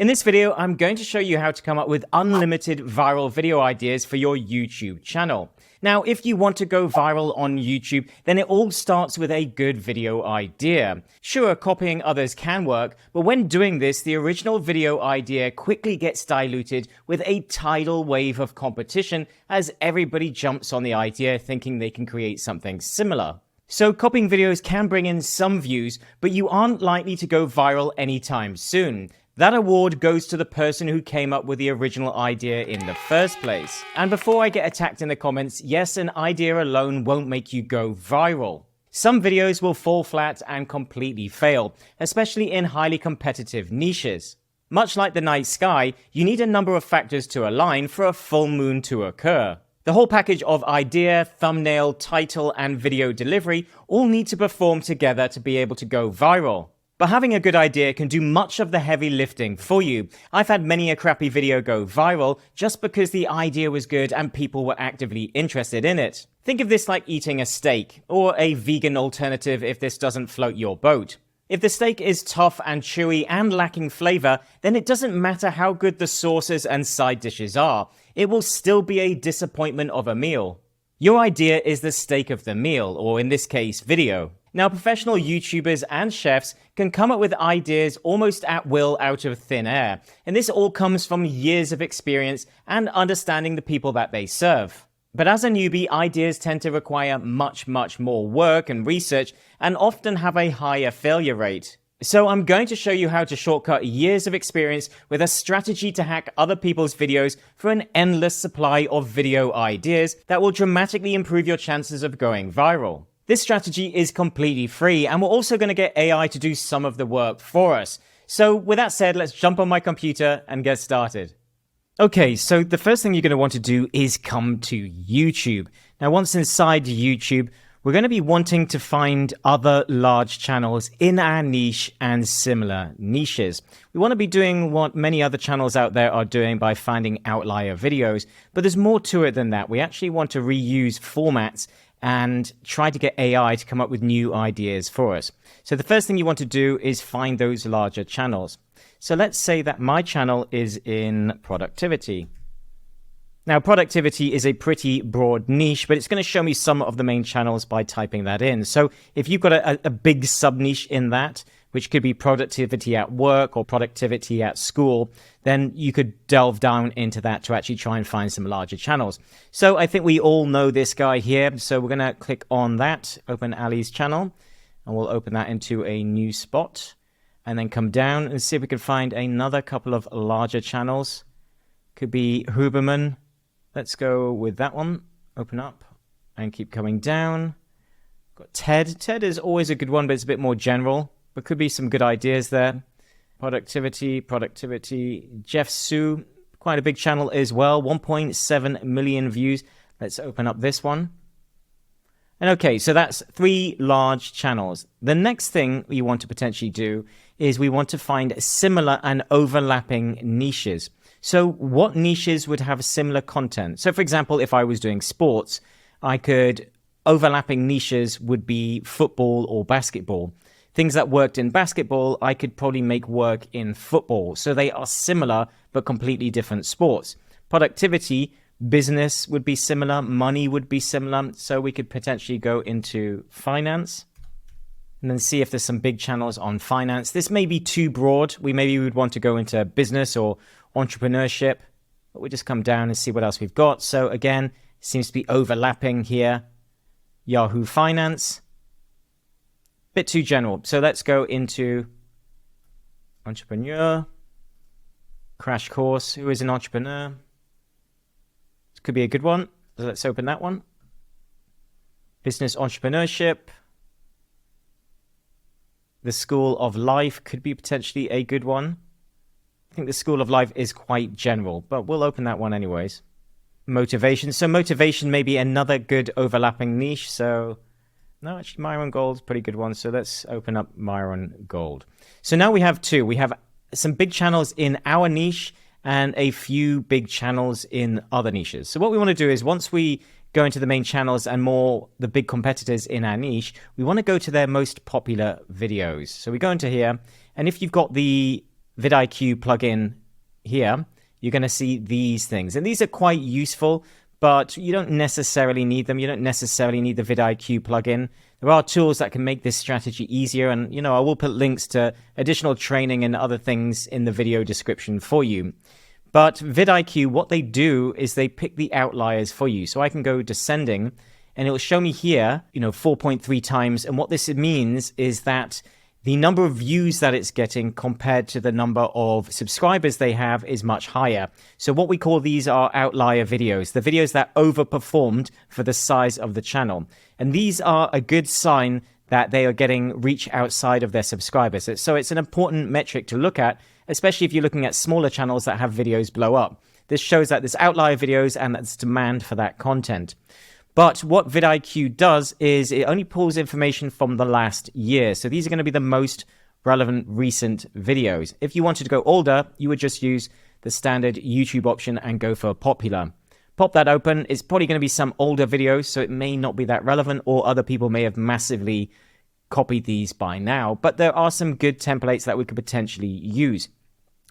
In this video, I'm going to show you how to come up with unlimited viral video ideas for your YouTube channel. Now, if you want to go viral on YouTube, then it all starts with a good video idea. Sure, copying others can work, but when doing this, the original video idea quickly gets diluted with a tidal wave of competition as everybody jumps on the idea thinking they can create something similar. So copying videos can bring in some views, but you aren't likely to go viral anytime soon. That award goes to the person who came up with the original idea in the first place. And before I get attacked in the comments, yes, an idea alone won't make you go viral. Some videos will fall flat and completely fail, especially in highly competitive niches. Much like the night sky, you need a number of factors to align for a full moon to occur. The whole package of idea, thumbnail, title, and video delivery all need to perform together to be able to go viral. But having a good idea can do much of the heavy lifting for you. I've had many a crappy video go viral just because the idea was good and people were actively interested in it. Think of this like eating a steak, or a vegan alternative if this doesn't float your boat. If the steak is tough and chewy and lacking flavor, then it doesn't matter how good the sauces and side dishes are. It will still be a disappointment of a meal. Your idea is the steak of the meal, or in this case, video. Now, professional YouTubers and chefs can come up with ideas almost at will out of thin air, and this all comes from years of experience and understanding the people that they serve. But as a newbie, ideas tend to require much more work and research, and often have a higher failure rate. So I'm going to show you how to shortcut years of experience with a strategy to hack other people's videos for an endless supply of video ideas that will dramatically improve your chances of going viral. This strategy is completely free, and we're also going to get AI to do some of the work for us. So with that said, let's jump on my computer and get started. Okay, so the first thing you're going to want to do is come to YouTube. Now, once inside YouTube, we're going to be wanting to find other large channels in our niche and similar niches. We want to be doing what many other channels out there are doing by finding outlier videos, but there's more to it than that. We actually want to reuse formats and try to get AI to come up with new ideas for us. So the first thing you want to do is find those larger channels. So let's say that my channel is in productivity. Now, productivity is a pretty broad niche, but it's going to show me some of the main channels by typing that in. So if you've got a big sub-niche in that, which could be productivity at work or productivity at school, then you could delve down into that to actually try and find some larger channels. So I think we all know this guy here. So we're going to click on that, open Ali's channel, and we'll open that into a new spot, and then come down and see if we can find another couple of larger channels. Could be Huberman. Let's go with that one. Open up and keep coming down. Got Ted. Ted is always a good one, but it's a bit more general. But could be some good ideas there. Productivity. Jeff Sue, quite a big channel as well. 1.7 million views. Let's open up this one. And okay, so that's 3 large channels. The next thing we want to potentially do is we want to find similar and overlapping niches. So what niches would have similar content? So for example, if I was doing sports, overlapping niches would be football or basketball. Things that worked in basketball, I could probably make work in football. So they are similar, but completely different sports. Productivity, business would be similar, money would be similar. So we could potentially go into finance and then see if there's some big channels on finance. This may be too broad. Maybe we would want to go into business or entrepreneurship, but we'll just come down and see what else we've got. So again, seems to be overlapping here. Yahoo Finance. Bit too general. So let's go into entrepreneur, crash course. Who is an entrepreneur? This could be a good one. So let's open that one. Business entrepreneurship. The School of Life could be potentially a good one. I think the School of Life is quite general, but we'll open that one anyways. Motivation. So motivation may be another good overlapping niche. So no, actually, Myron Gold's a pretty good one. So let's open up Myron Gold. So now we have 2. We have some big channels in our niche and a few big channels in other niches. So what we want to do is once we go into the main channels and the big competitors in our niche, we want to go to their most popular videos. So we go into here, and if you've got the vidIQ plugin here, you're going to see these things. And these are quite useful, but you don't necessarily need them. You don't necessarily need the vidIQ plugin. There are tools that can make this strategy easier. And, I will put links to additional training and other things in the video description for you. But vidIQ, what they do is they pick the outliers for you. So I can go descending and it will show me here, 4.3 times. And what this means is that the number of views that it's getting compared to the number of subscribers they have is much higher. So what we call these are outlier videos, the videos that overperformed for the size of the channel. And these are a good sign that they are getting reach outside of their subscribers. So it's an important metric to look at, especially if you're looking at smaller channels that have videos blow up. This shows that there's outlier videos and there's demand for that content. But what vidIQ does is it only pulls information from the last year. So these are going to be the most relevant recent videos. If you wanted to go older, you would just use the standard YouTube option and go for popular. Pop that open. It's probably going to be some older videos, so it may not be that relevant, or other people may have massively copied these by now. But there are some good templates that we could potentially use.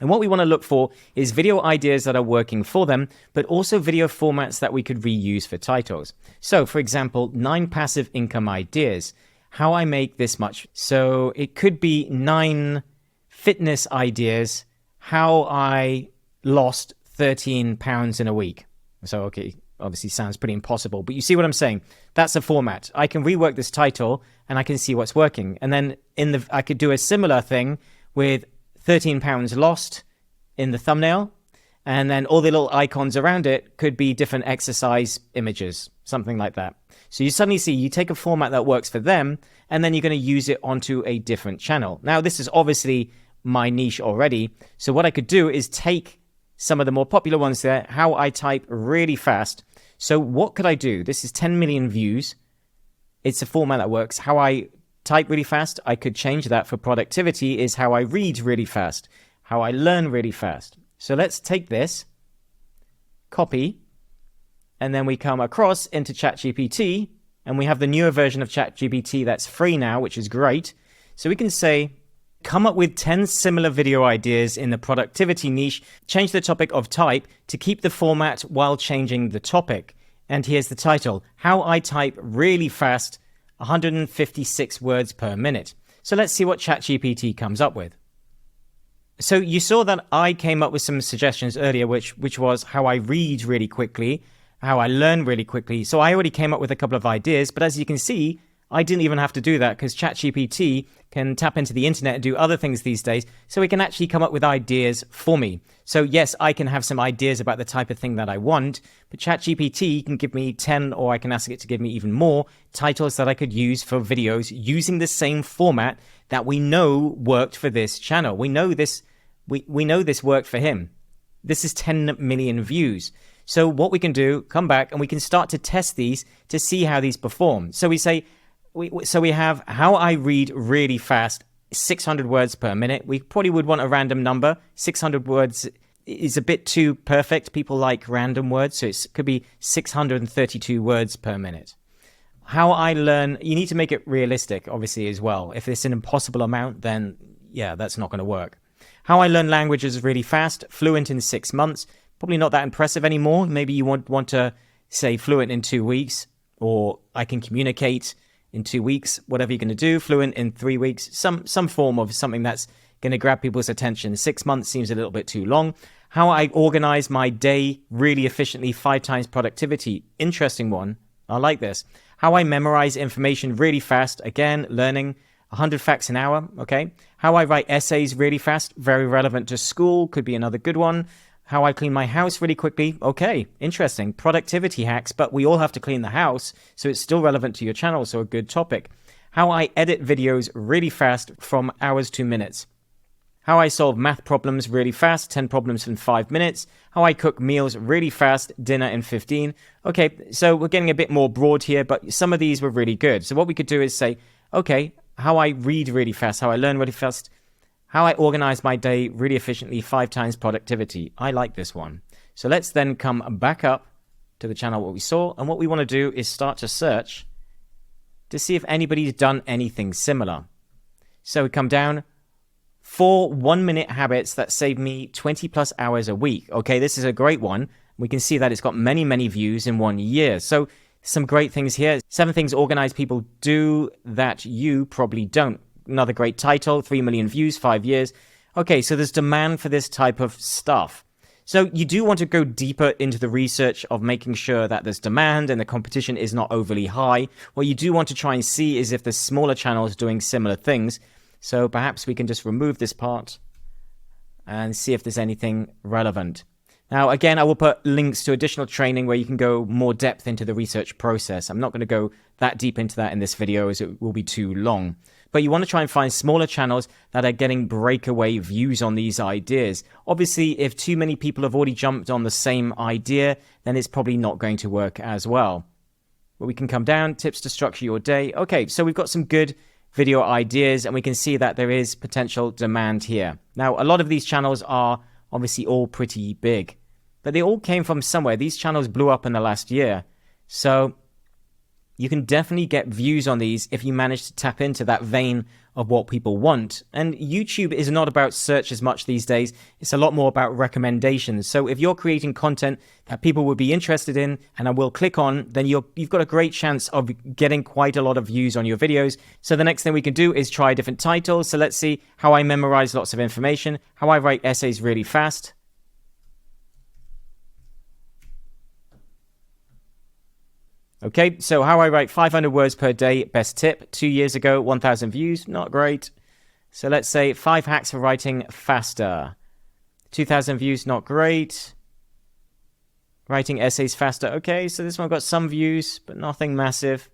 And what we want to look for is video ideas that are working for them, but also video formats that we could reuse for titles. So, for example, 9 passive income ideas. How I make this much. So it could be 9 fitness ideas. How I lost 13 pounds in a week. So, okay, obviously sounds pretty impossible, but you see what I'm saying? That's a format. I can rework this title and I can see what's working. And then I could do a similar thing with 13 pounds lost in the thumbnail, and then all the little icons around it could be different exercise images, something like that. So you suddenly see you take a format that works for them, and then you're going to use it onto a different channel. Now, this is obviously my niche already. So what I could do is take some of the more popular ones there, how I type really fast. So what could I do? This is 10 million views. It's a format that works. How I type really fast, I could change that for productivity is how I read really fast, how I learn really fast. So let's take this, copy, and then we come across into ChatGPT, and we have the newer version of ChatGPT that's free now, which is great. So we can say, come up with 10 similar video ideas in the productivity niche, change the topic of type to keep the format while changing the topic. And here's the title, How I Type Really Fast, 156 words per minute. So let's see what ChatGPT comes up with. So you saw that I came up with some suggestions earlier, which was how I read really quickly, how I learn really quickly. So I already came up with a couple of ideas, but as you can see, I didn't even have to do that because ChatGPT can tap into the internet and do other things these days, so it can actually come up with ideas for me. So yes, I can have some ideas about the type of thing that I want, but ChatGPT can give me 10, or I can ask it to give me even more titles that I could use for videos using the same format that we know worked for this channel. We know this worked for him. This is 10 million views. So what we can do, come back and we can start to test these to see how these perform. So we say, we have how I read really fast, 600 words per minute. We probably would want a random number. 600 words is a bit too perfect. People like random words, so it could be 632 words per minute. How I learn, you need to make it realistic, obviously, as well. If it's an impossible amount, then yeah, that's not going to work. How I learn languages really fast, fluent in 6 months. Probably not that impressive anymore. Maybe you want to say fluent in 2 weeks, or I can communicate in 2 weeks, whatever you're going to do, fluent in 3 weeks, some form of something that's going to grab people's attention. 6 months seems a little bit too long. How I organize my day really efficiently, 5 times productivity. Interesting one. I like this. How I memorize information really fast. Again, learning 100 facts an hour. Okay. How I write essays really fast. Very relevant to school. Could be another good one. How I clean my house really quickly. Okay, interesting. Productivity hacks, but we all have to clean the house, so it's still relevant to your channel, so a good topic. How I edit videos really fast from hours to minutes. How I solve math problems really fast, 10 problems in 5 minutes. How I cook meals really fast, dinner in 15. Okay, so we're getting a bit more broad here, but some of these were really good. So what we could do is say, okay, how I read really fast, how I learn really fast, how I organize my day really efficiently, 5 times productivity. I like this one. So let's then come back up to the channel what we saw. And what we want to do is start to search to see if anybody's done anything similar. So we come down, 4 1-minute habits that save me 20 plus hours a week. Okay, this is a great one. We can see that it's got many, many views in 1 year. So some great things here. 7 things organized people do that you probably don't. Another great title, 3 million views, 5 years. Okay, so there's demand for this type of stuff. So you do want to go deeper into the research of making sure that there's demand and the competition is not overly high. What you do want to try and see is if there's smaller channels doing similar things. So perhaps we can just remove this part and see if there's anything relevant. Now, again, I will put links to additional training where you can go more depth into the research process. I'm not going to go that deep into that in this video as it will be too long. But you want to try and find smaller channels that are getting breakaway views on these ideas. Obviously, if too many people have already jumped on the same idea, then it's probably not going to work as well. But we can come down, tips to structure your day. Okay, so we've got some good video ideas and we can see that there is potential demand here. Now, a lot of these channels are obviously all pretty big, but they all came from somewhere. These channels blew up in the last year. So you can definitely get views on these if you manage to tap into that vein of what people want. And YouTube is not about search as much these days. It's a lot more about recommendations. So if you're creating content that people would be interested in and I will click on, then you've got a great chance of getting quite a lot of views on your videos. So the next thing we can do is try different titles. So let's see how I memorize lots of information, how I write essays really fast. Okay, so how I write 500 words per day, best tip. 2 years ago, 1,000 views, not great. So let's say 5 hacks for writing faster. 2,000 views, not great. Writing essays faster. Okay, so this one got some views, but nothing massive.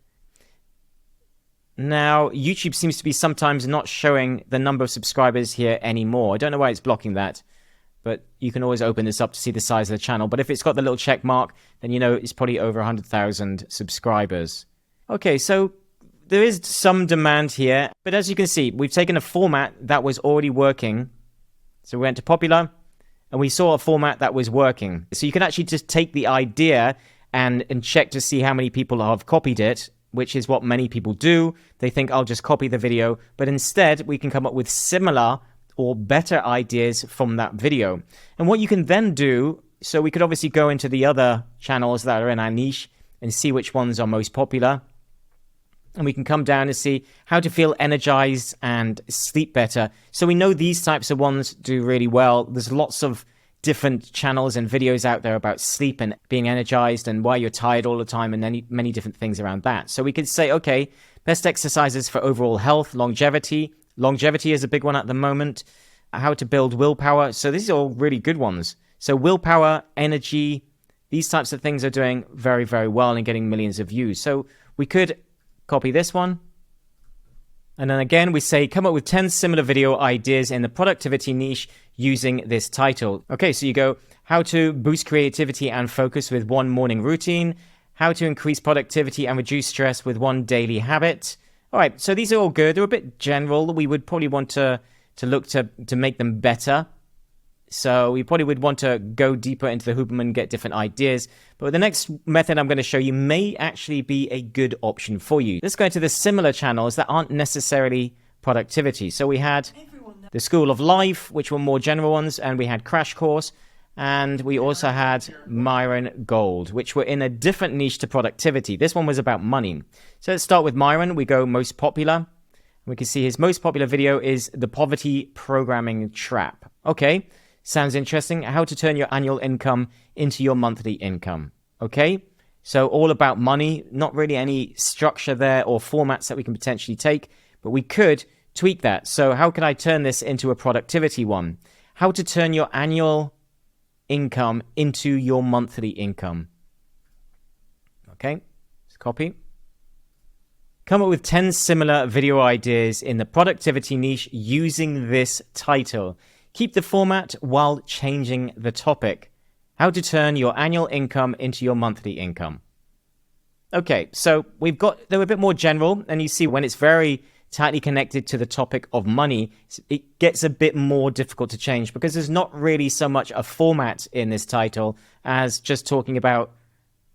Now, YouTube seems to be sometimes not showing the number of subscribers here anymore. I don't know why it's blocking that. But you can always open this up to see the size of the channel. But if it's got the little check mark, then you know it's probably over 100,000 subscribers. Okay, so there is some demand here. But as you can see, we've taken a format that was already working. So we went to popular, and we saw a format that was working. So you can actually just take the idea and check to see how many people have copied it, which is what many people do. They think, I'll just copy the video. But instead, we can come up with similar or better ideas from that video. And what you can then do, so we could obviously go into the other channels that are in our niche and see which ones are most popular. And we can come down and see how to feel energized and sleep better. So we know these types of ones do really well. There's lots of different channels and videos out there about sleep and being energized and why you're tired all the time and many different things around that. So we could say, okay, best exercises for overall health, longevity. Longevity is a big one at the moment. How to build willpower. So these are all really good ones. So willpower, energy, these types of things are doing very, very well and getting millions of views. So we could copy this one. And then again, we say, come up with 10 similar video ideas in the productivity niche using this title. Okay, so you go, how to boost creativity and focus with 1 morning routine. How to increase productivity and reduce stress with 1 daily habit. All right, so these are all good. They're a bit general. We would probably want to look to make them better. So we probably would want to go deeper into the hoop and get different ideas. But the next method I'm going to show you may actually be a good option for you. Let's go into the similar channels that aren't necessarily productivity. So we had the School of Life, which were more general ones, and we had Crash Course. And we also had Myron Gold, which were in a different niche to productivity. This one was about money. So let's start with Myron. We go most popular. We can see his most popular video is the Poverty Programming Trap. Okay, sounds interesting. How to turn your annual income into your monthly income. Okay, so all about money. Not really any structure there or formats that we can potentially take, but we could tweak that. So how can I turn this into a productivity one? How to turn your annual income into your monthly income. Okay, let's copy. Come up with 10 similar video ideas in the productivity niche using this title. Keep the format while changing the topic. How to turn your annual income into your monthly income. Okay, so they're a bit more general, and you see when it's very tightly connected to the topic of money, it gets a bit more difficult to change because there's not really so much a format in this title as just talking about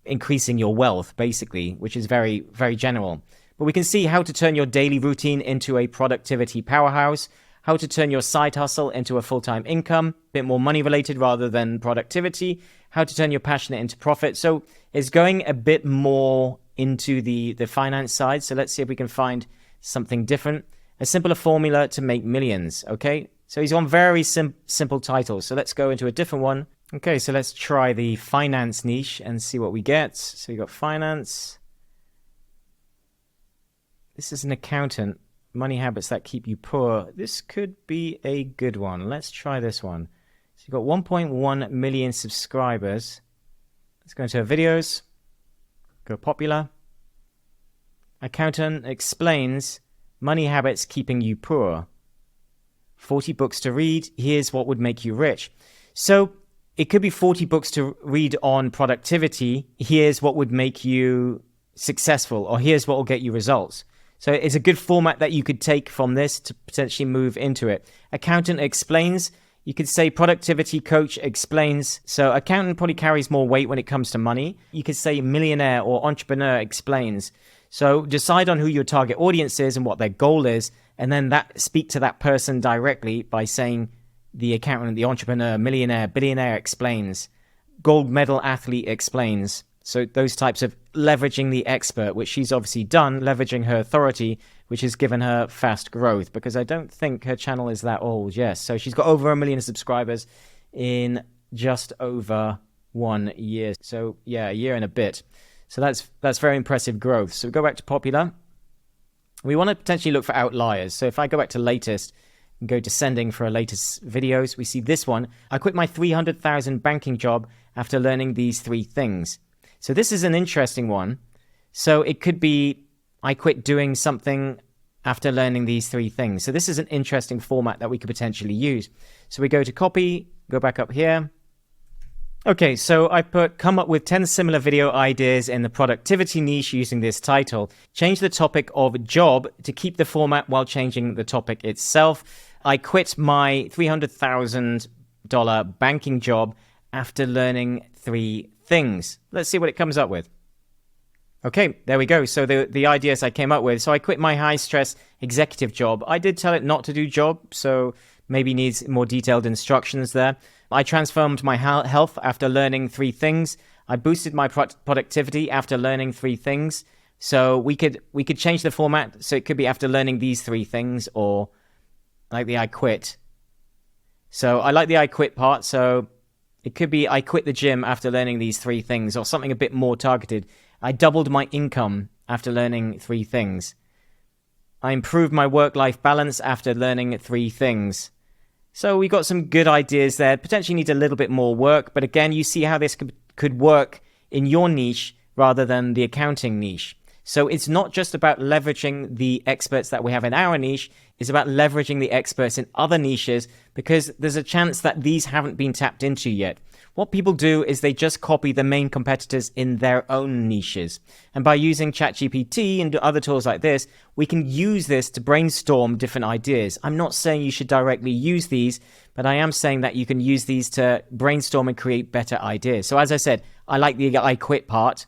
increasing your wealth, basically, which is very, very general. But we can see how to turn your daily routine into a productivity powerhouse, how to turn your side hustle into a full-time income, a bit more money related rather than productivity, how to turn your passion into profit. So it's going a bit more into the finance side. So let's see if we can find something different. A simpler formula to make millions, okay? So he's on very simple titles. So let's go into a different one. Okay, so let's try the finance niche and see what we get. So we got finance. This is an accountant. Money habits that keep you poor. This could be a good one. Let's try this one. So you've got 1.1 million subscribers. Let's go into our videos. Go popular. Accountant explains money habits keeping you poor. 40 books to read. Here's what would make you rich. So it could be 40 books to read on productivity. Here's what would make you successful, or here's what will get you results. So it's a good format that you could take from this to potentially move into it. Accountant explains. You could say productivity coach explains. So accountant probably carries more weight when it comes to money. You could say millionaire or entrepreneur explains. So decide on who your target audience is and what their goal is, and then speak to that person directly by saying the accountant, the entrepreneur, millionaire, billionaire explains. Gold medal athlete explains. So those types of leveraging the expert, which she's obviously done, leveraging her authority, which has given her fast growth, because I don't think her channel is that old. Yes, so she's got over 1 million subscribers in just over 1 year. So yeah, a year and a bit. So that's very impressive growth. So we go back to popular. We want to potentially look for outliers. So if I go back to latest and go descending for our latest videos, we see this one. I quit my 300,000 banking job after learning these 3 things. So this is an interesting one. So it could be, I quit doing something after learning these 3 things. So this is an interesting format that we could potentially use. So we go to copy, go back up here. Okay, so I come up with 10 similar video ideas in the productivity niche using this title. Change the topic of job to keep the format while changing the topic itself. I quit my $300,000 banking job after learning 3 things. Let's see what it comes up with. Okay, there we go. So the ideas I came up with. So I quit my high-stress executive job. I did tell it not to do job, so maybe needs more detailed instructions there. I transformed my health after learning 3 things. I boosted my productivity after learning 3 things. So we could change the format. So it could be after learning these 3 things, or like the I quit. So I like the I quit part. So it could be I quit the gym after learning these 3 things, or something a bit more targeted. I doubled my income after learning 3 things. I improved my work-life balance after learning 3 things. So we got some good ideas there. Potentially need a little bit more work, but again, you see how this could work in your niche rather than the accounting niche. So it's not just about leveraging the experts that we have in our niche, it's about leveraging the experts in other niches, because there's a chance that these haven't been tapped into yet. What people do is they just copy the main competitors in their own niches. And by using ChatGPT and other tools like this, we can use this to brainstorm different ideas. I'm not saying you should directly use these, but I am saying that you can use these to brainstorm and create better ideas. So as I said, I like the I quit part,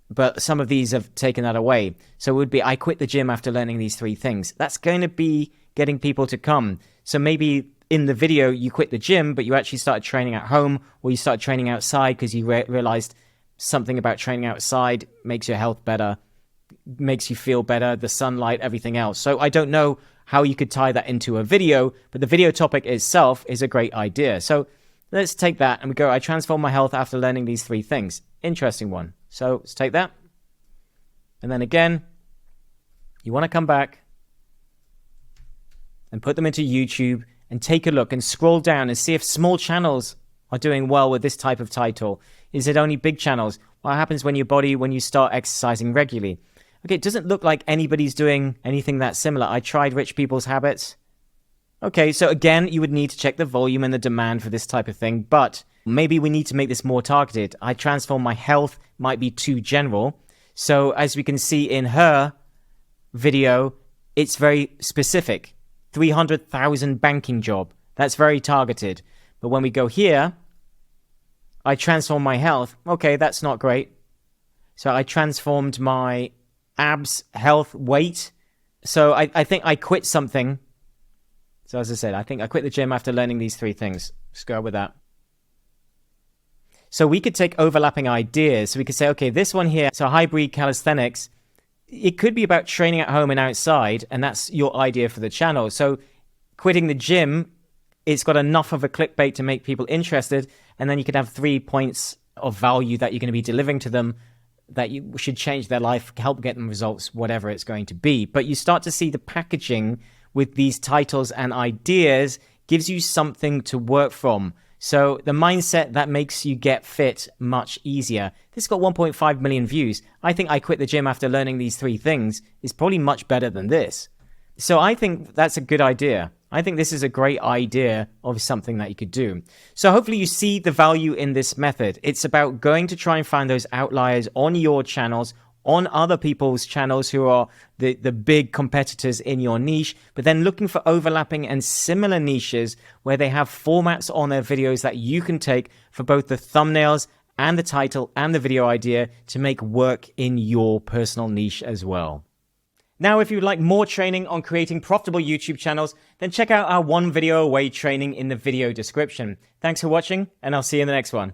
but some of these have taken that away. So it would be, I quit the gym after learning these 3 things. That's going to be getting people to come. So maybe in the video, you quit the gym, but you actually started training at home, or you started training outside because you realized something about training outside makes your health better, makes you feel better, the sunlight, everything else. So I don't know how you could tie that into a video, but the video topic itself is a great idea. So let's take that and we go, I transformed my health after learning these 3 things. Interesting one. So let's take that. And then again, you want to come back and put them into YouTube and take a look and scroll down and see if small channels are doing well with this type of title. Is it only big channels? What happens when you start exercising regularly? Okay, it doesn't look like anybody's doing anything that similar. I tried Rich People's Habits. Okay, so again, you would need to check the volume and the demand for this type of thing, but maybe we need to make this more targeted. I transform my health might be too general. So as we can see in her video, it's very specific. 300,000 banking job. That's very targeted. But when we go here, I transform my health. Okay, that's not great. So I transformed my abs, health, weight. So I think I quit something So as I said, I think I quit the gym after learning these 3 things. Let's go with that. So we could take overlapping ideas. So we could say, okay, this one here, so hybrid calisthenics, it could be about training at home and outside, and that's your idea for the channel. So quitting the gym, it's got enough of a clickbait to make people interested, and then you could have 3 points of value that you're going to be delivering to them that you should change their life, help get them results, whatever it's going to be. But you start to see the packaging with these titles and ideas gives you something to work from. So the mindset that makes you get fit much easier. This got 1.5 million views. I think I quit the gym after learning these 3 things is probably much better than this. So I think that's a good idea. I think this is a great idea of something that you could do. So hopefully you see the value in this method. It's about going to try and find those outliers on your channels, on other people's channels who are the big competitors in your niche, but then looking for overlapping and similar niches where they have formats on their videos that you can take for both the thumbnails and the title and the video idea to make work in your personal niche as well. Now, if you'd like more training on creating profitable YouTube channels, then check out our 1 video away training in the video description. Thanks for watching, and I'll see you in the next one.